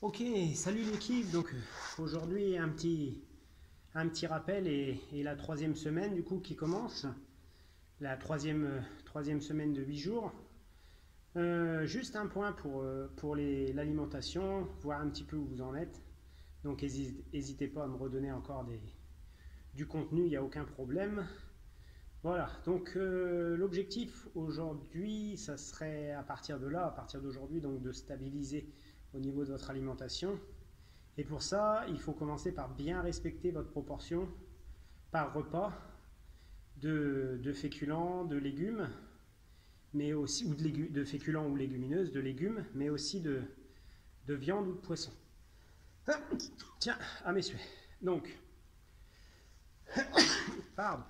Ok, salut l'équipe. Donc aujourd'hui un petit rappel et la troisième semaine du coup qui commence, la troisième semaine de 8 jours. Juste un point pour l'alimentation, voir un petit peu où vous en êtes. Donc n'hésitez pas à me redonner encore du contenu, il n'y a aucun problème. Voilà, donc l'objectif aujourd'hui, ça serait à partir de là, à partir d'aujourd'hui, donc de stabiliser au niveau de votre alimentation. Et pour ça, il faut commencer par bien respecter votre proportion par repas de féculents, de légumes, mais aussi, ou de féculents ou légumineuses, de légumes, mais aussi de viande ou de poisson. Tiens, à mes souhaits. Donc, pardon.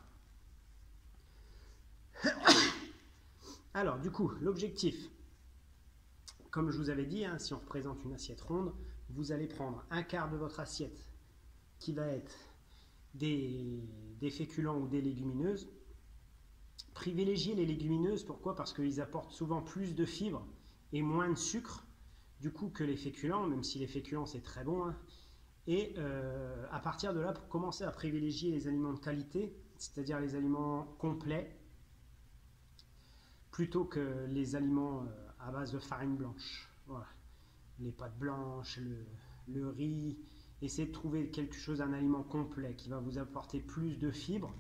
Alors, du coup, l'objectif, comme je vous avais dit, hein, si on représente une assiette ronde, vous allez prendre un quart de votre assiette qui va être des féculents ou des légumineuses. Privilégiez les légumineuses, pourquoi? Parce qu'ils apportent souvent plus de fibres et moins de sucre, du coup, que les féculents, même si les féculents c'est très bon. Hein. Et à partir de là, pour commencer à privilégier les aliments de qualité, c'est-à-dire les aliments complets, plutôt que les aliments à base de farine blanche. Voilà. Les pâtes blanches, le riz. Essayez de trouver quelque chose, un aliment complet qui va vous apporter plus de fibres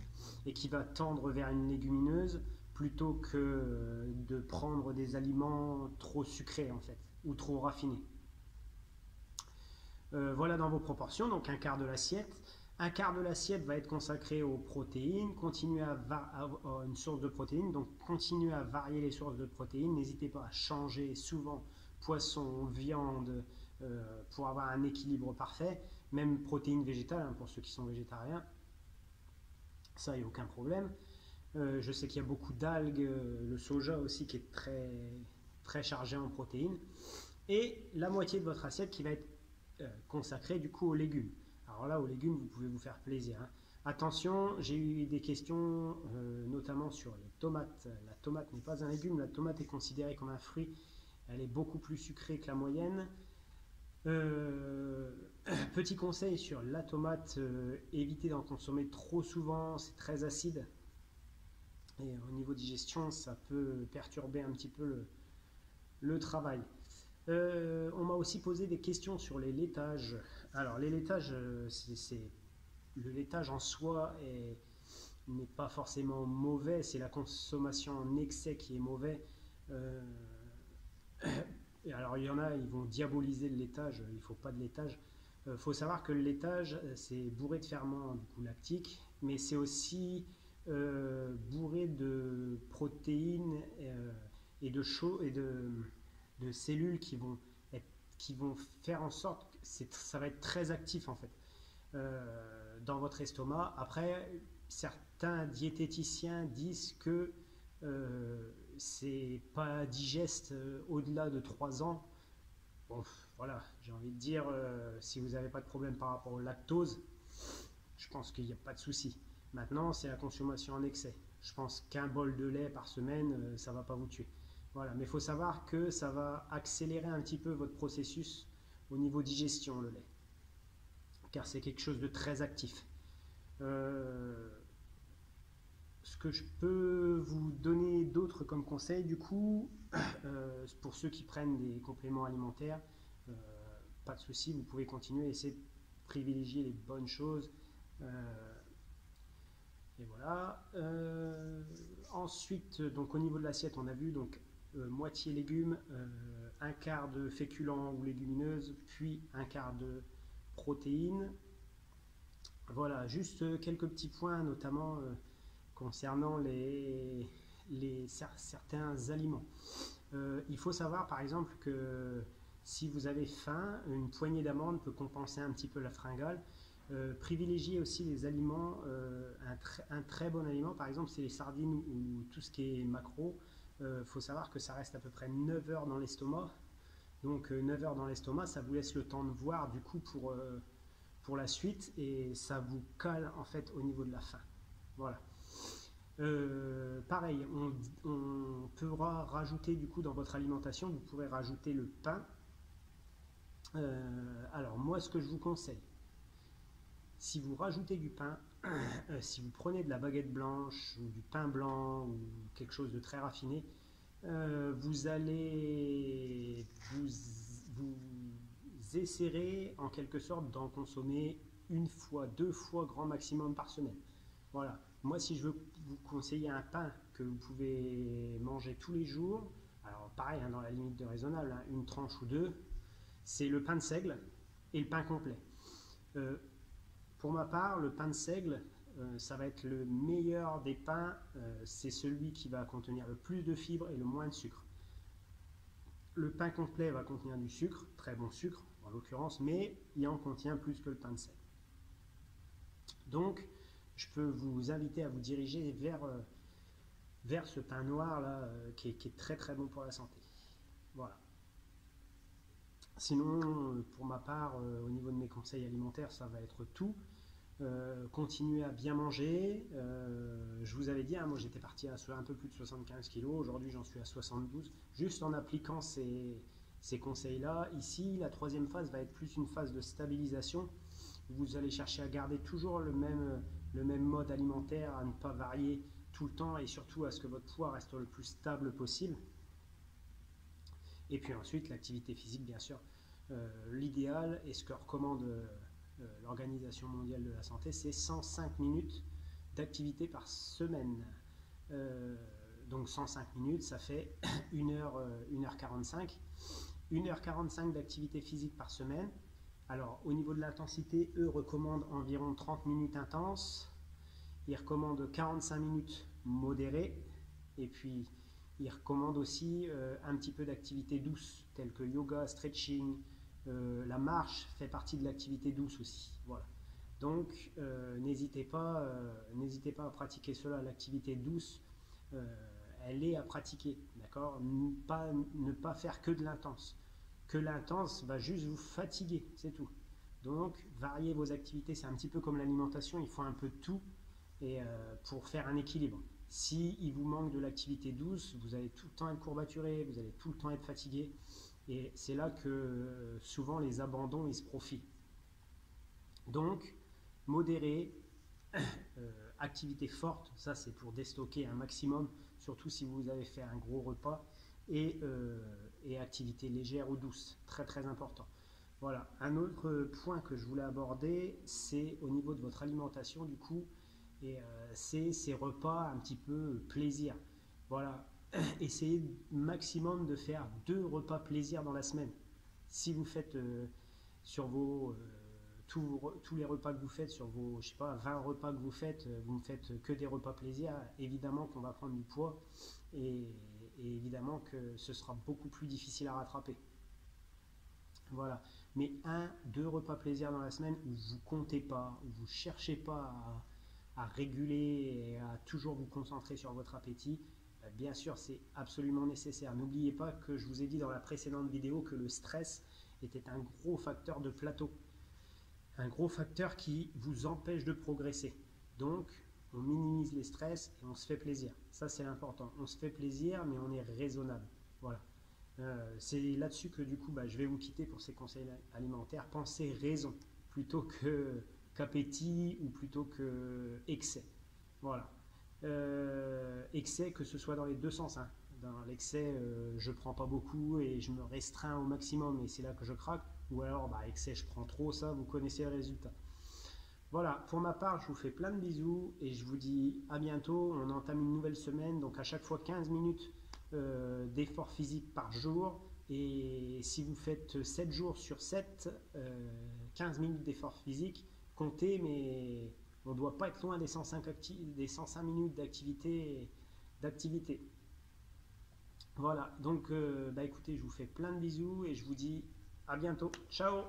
et qui va tendre vers une légumineuse plutôt que de prendre des aliments trop sucrés en fait ou trop raffinés. Voilà dans vos proportions, donc un quart de l'assiette. Un quart de l'assiette va être consacré aux protéines, continuez à une source de protéines, donc continuez à varier les sources de protéines, n'hésitez pas à changer souvent poisson, viande, pour avoir un équilibre parfait, même protéines végétales, hein, pour ceux qui sont végétariens, ça, il n'y a aucun problème. Je sais qu'il y a beaucoup d'algues, le soja aussi qui est très chargé en protéines, et la moitié de votre assiette qui va être consacrée du coup aux légumes. Alors là, aux légumes, vous pouvez vous faire plaisir. Hein. Attention, j'ai eu des questions, notamment sur les tomates. La tomate n'est pas un légume, la tomate est considérée comme un fruit. Elle est beaucoup plus sucrée que la moyenne. Petit conseil sur la tomate, évitez d'en consommer trop souvent, c'est très acide. Et au niveau digestion, ça peut perturber un petit peu le travail. On m'a aussi posé des questions sur les laitages. Alors les laitages, le laitage en soi n'est pas forcément mauvais, c'est la consommation en excès qui est mauvais. Alors il y en a, ils vont diaboliser le laitage, il ne faut pas de laitage. Il faut savoir que le laitage, c'est bourré de ferments du coup, lactiques, mais c'est aussi bourré de protéines et de cellules qui vont faire en sorte que ça va être très actif en fait dans votre estomac. Après, certains diététiciens disent que c'est pas digeste au-delà de 3 ans. Bon, voilà, j'ai envie de dire, si vous n'avez pas de problème par rapport au lactose, je pense qu'il n'y a pas de souci. Maintenant, c'est la consommation en excès. Je pense qu'un bol de lait par semaine, ça ne va pas vous tuer. Voilà, mais il faut savoir que ça va accélérer un petit peu votre processus au niveau digestion, le lait. Car c'est quelque chose de très actif. Ce que je peux vous donner d'autres comme conseils, du coup, pour ceux qui prennent des compléments alimentaires, pas de souci, vous pouvez continuer à essayer de privilégier les bonnes choses. Et voilà. Ensuite, donc au niveau de l'assiette, on a vu donc moitié légumes, un quart de féculents ou légumineuses, puis un quart de protéines. Voilà, juste quelques petits points, notamment concernant certains aliments. Il faut savoir par exemple que si vous avez faim, une poignée d'amandes peut compenser un petit peu la fringale. Privilégiez aussi les aliments, un très bon aliment par exemple c'est les sardines ou tout ce qui est maquereau. Faut savoir que ça reste à peu près 9 heures dans l'estomac. Donc 9 heures dans l'estomac, ça vous laisse le temps de voir du coup pour la suite et ça vous cale en fait au niveau de la faim. Voilà. Pareil, on pourra rajouter du coup dans votre alimentation, vous pourrez rajouter le pain. Alors moi, ce que je vous conseille, si vous rajoutez du pain, si vous prenez de la baguette blanche ou du pain blanc ou quelque chose de très raffiné, vous allez vous essaierez en quelque sorte d'en consommer une fois, deux fois grand maximum par semaine. Voilà. Moi, si je veux vous conseiller un pain que vous pouvez manger tous les jours, alors pareil, hein, dans la limite de raisonnable, hein, une tranche ou deux, c'est le pain de seigle et le pain complet. Euh, pour ma part, le pain de seigle, ça va être le meilleur des pains. C'est celui qui va contenir le plus de fibres et le moins de sucre. Le pain complet va contenir du sucre, très bon sucre en l'occurrence, mais il en contient plus que le pain de seigle. Donc, je peux vous inviter à vous diriger vers ce pain noir là, qui est très très bon pour la santé. Voilà. Sinon, pour ma part, au niveau de mes conseils alimentaires, ça va être tout. Continuer à bien manger. Je vous avais dit, hein, moi j'étais parti à un peu plus de 75 kg, aujourd'hui j'en suis à 72, juste en appliquant ces conseils-là. Ici, la troisième phase va être plus une phase de stabilisation. Vous allez chercher à garder toujours le même mode alimentaire, à ne pas varier tout le temps et surtout à ce que votre poids reste le plus stable possible. Et puis ensuite, l'activité physique, bien sûr. L'idéal et ce que recommande l'Organisation mondiale de la santé, c'est 105 minutes d'activité par semaine. Donc 105 minutes, ça fait 1h45. 1h45 d'activité physique par semaine. Alors au niveau de l'intensité, eux recommandent environ 30 minutes intenses. Ils recommandent 45 minutes modérées. Et puis ils recommandent aussi un petit peu d'activité douce, telle que yoga, stretching. La marche fait partie de l'activité douce aussi. Voilà. Donc n'hésitez pas à pratiquer cela. L'activité douce, elle est à pratiquer, d'accord. Ne pas faire que de l'intense. Que l'intense va juste vous fatiguer, c'est tout. Donc variez vos activités, c'est un petit peu comme l'alimentation, il faut un peu de tout et pour faire un équilibre. Si il vous manque de l'activité douce, vous allez tout le temps être courbaturé, vous allez tout le temps être fatigué. Et c'est là que souvent les abandons ils se profilent. Donc, modéré, activité forte, ça c'est pour déstocker un maximum, surtout si vous avez fait un gros repas, et activité légère ou douce, très très important. Voilà, un autre point que je voulais aborder, c'est au niveau de votre alimentation du coup, et c'est ces repas un petit peu plaisir. Voilà, essayez maximum de faire 2 repas plaisir dans la semaine. Si vous faites sur vos tous les repas que vous faites, sur vos, je sais pas, 20 repas que vous ne faites que des repas plaisir, évidemment qu'on va prendre du poids et évidemment que ce sera beaucoup plus difficile à rattraper. Voilà. Mais 2 repas plaisir dans la semaine où vous comptez pas, où vous cherchez pas à réguler et à toujours vous concentrer sur votre appétit, bien sûr, c'est absolument nécessaire. N'oubliez pas que je vous ai dit dans la précédente vidéo que le stress était un gros facteur de plateau. Un gros facteur qui vous empêche de progresser. Donc, on minimise les stress et on se fait plaisir. Ça, c'est l'important. On se fait plaisir, mais on est raisonnable. Voilà. C'est là-dessus que du coup, je vais vous quitter pour ces conseils alimentaires. Pensez raison plutôt qu'appétit ou plutôt que excès. Voilà. Excès, que ce soit dans les deux sens. Hein. Dans l'excès, je prends pas beaucoup et je me restreins au maximum et c'est là que je craque. Ou alors, excès, je prends trop, ça, vous connaissez le résultat. Voilà, pour ma part, je vous fais plein de bisous et je vous dis à bientôt. On entame une nouvelle semaine, donc à chaque fois 15 minutes d'effort physique par jour. Et si vous faites 7 jours sur 7, 15 minutes d'effort physique, comptez, mais on ne doit pas être loin des 105 minutes d'activité. Voilà, donc écoutez, je vous fais plein de bisous et je vous dis à bientôt. Ciao!